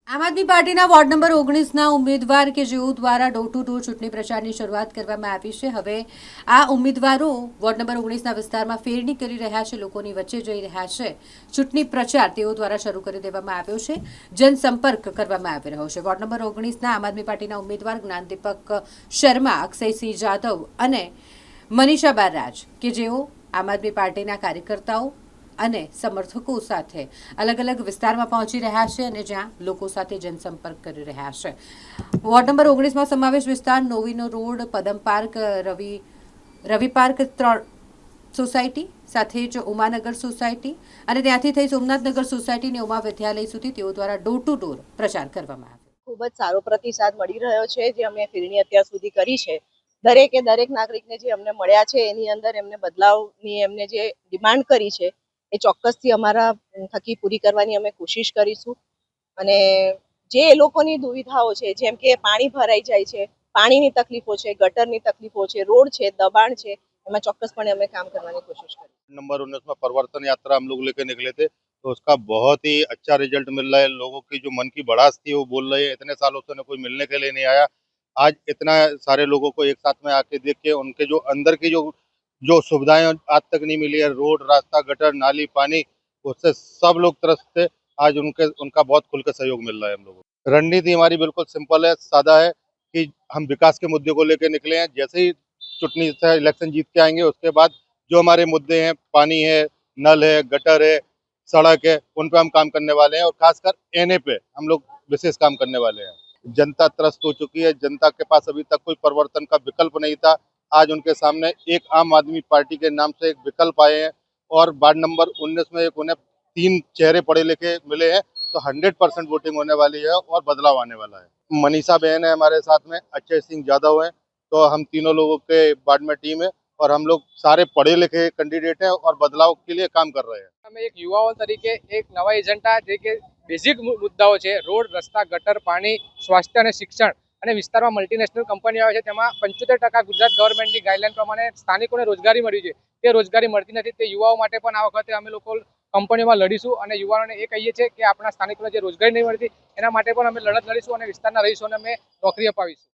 આમ આદમી પાર્ટીના ward number 19ના ઉમેદવાર કે જેઓ દ્વારા ડોર ટુ ડોર ચૂંટણી પ્રચારની શરૂઆત કરવામાં આવી છે। હવે આ ઉમેદવારો વોર્ડ નંબર 19ના વિસ્તારમાં ફેરણી કરી રહ્યા છે, લોકોની વચ્ચે જઈ રહ્યા છે। ચૂંટણી પ્રચાર તેઓ દ્વારા શરૂ કરી દેવામાં આવ્યો છે, જનસંપર્ક કરવામાં આવી રહ્યો છે। વોર્ડ નંબર 19ના આમ આદમી પાર્ટીના ઉમેદવાર જ્ઞાનદીપક શર્મા, અક્ષયસિંહ જાદવ અને મનીષાબા રાજ કે જેઓ આમ આદમી પાર્ટીના કાર્યકર્તાઓ અને સમર્થકો સાથે અલગ અલગ વિસ્તારમાં પહોંચી રહ્યા છે અને જ્યાં લોકો સાથે જનસંપર્ક કરી રહ્યા છે। વોર્ડ નંબર 19માં સમાવેશ વિસ્તાર નોવીનો રોડ, પદમ પાર્ક, રવિ પાર્ક 3 સોસાયટી સાથે જ ઉમાનગર સોસાયટી અને ત્યાંથી થઈ સોમનાથનગર સોસાયટી અને ઉમા વિદ્યાલય સુધી તેઓ દ્વારા ડોર ટુ ડોર પ્રચાર કરવામાં આવ્યો। ખૂબ જ સારો પ્રતિસાદ મળી રહ્યો છે। જે અમે ફેરણી અત્યાર સુધી કરી છે, દરેકે દરેક નાગરિકને જે અમને મળ્યા છે એની અંદર એમને બદલાવની એમને જે ડિમાન્ડ કરી છે એ ચોક્કસથી અમારા થકી પૂરી કરવાની અમે કોશિશ કરીશું। અને જે એ લોકોની દુવિધાઓ છે, જેમ કે પાણી ભરાઈ જાય છે, પાણીની તકલીફો છે, ગટરની તકલીફો છે, રોડ છે, દબાણ છે, એમાં ચોક્કसपणे हमें काम करवाने की कोशिश करें। नंबर 19 में परिवर्तन यात्रा हम लोग लेके निकले थे, तो उसका बहुत ही अच्छा रिजल्ट मिल रहा है। लोगों की जो मन की भड़ास थी वो बोल रहे हैं, इतने सालों से उन्हें कोई मिलने के लिए नहीं आया। आज इतना सारे लोगों को एक साथ में आके देख के उनके जो अंदर की जो जो सुविधाएं आज तक नहीं मिली है, रोड, रास्ता, गटर, नाली, पानी, उससे सब लोग त्रस्त थे। आज उनका बहुत खुल कर सहयोग मिल रहा है हम लोगों को। रणनीति हमारी बिल्कुल सिंपल है, सादा है कि हम विकास के मुद्दे को लेकर निकले हैं। जैसे ही चुटनी से इलेक्शन जीत के आएंगे, उसके बाद जो हमारे मुद्दे हैं, पानी है, नल है, गटर है, सड़क है, उन पे हम काम करने वाले हैं और खासकर एनए पे हम लोग विशेष काम करने वाले हैं। जनता त्रस्त हो चुकी है, जनता के पास अभी तक कोई परिवर्तन का विकल्प नहीं था। आज उनके सामने एक आम आदमी पार्टी के नाम से एक विकल्प आए हैं और वार्ड नंबर 19 में एक उन्हें 3 चेहरे पढ़े लिखे मिले हैं, तो 100% वोटिंग होने वाली है और बदलाव आने वाला है। मनीषा बहन है हमारे साथ में, अक्षय सिंह यादव है, तो हम तीनों लोगों के वार्ड में टीम है और हम लोग सारे पढ़े लिखे कैंडिडेट हैं और बदलाव के लिए काम कर रहे हैं। અમે એક યુવાઓ તરીકે એક નવા એજન્ડા જે કે બેઝિક મુદ્દાઓ છે, રોડ, રસ્તા, ગટર, પાણી, સ્વાસ્થ્ય અને શિક્ષણ અને વિસ્તારમાં મલ્ટીનેશનલ કંપનીઓ આવે છે, તેમાં 75% ગુજરાત ગવર્મેન્ટની ગાઈડલાઈન પ્રમાણે સ્થાનિકોને રોજગારી મળી છે, તે રોજગારી મળતી નથી। તે યુવાઓ માટે પણ આ વખતે અમે લોકો કંપનીઓમાં લડીશું અને યુવાનોને એ કહીએ છીએ કે આપણા સ્થાનિકોને જે રોજગારી નહીં મળતી એના માટે પણ અમે લડત લડીશું અને વિસ્તારના રહીશોને અમે નોકરી અપાવીશું।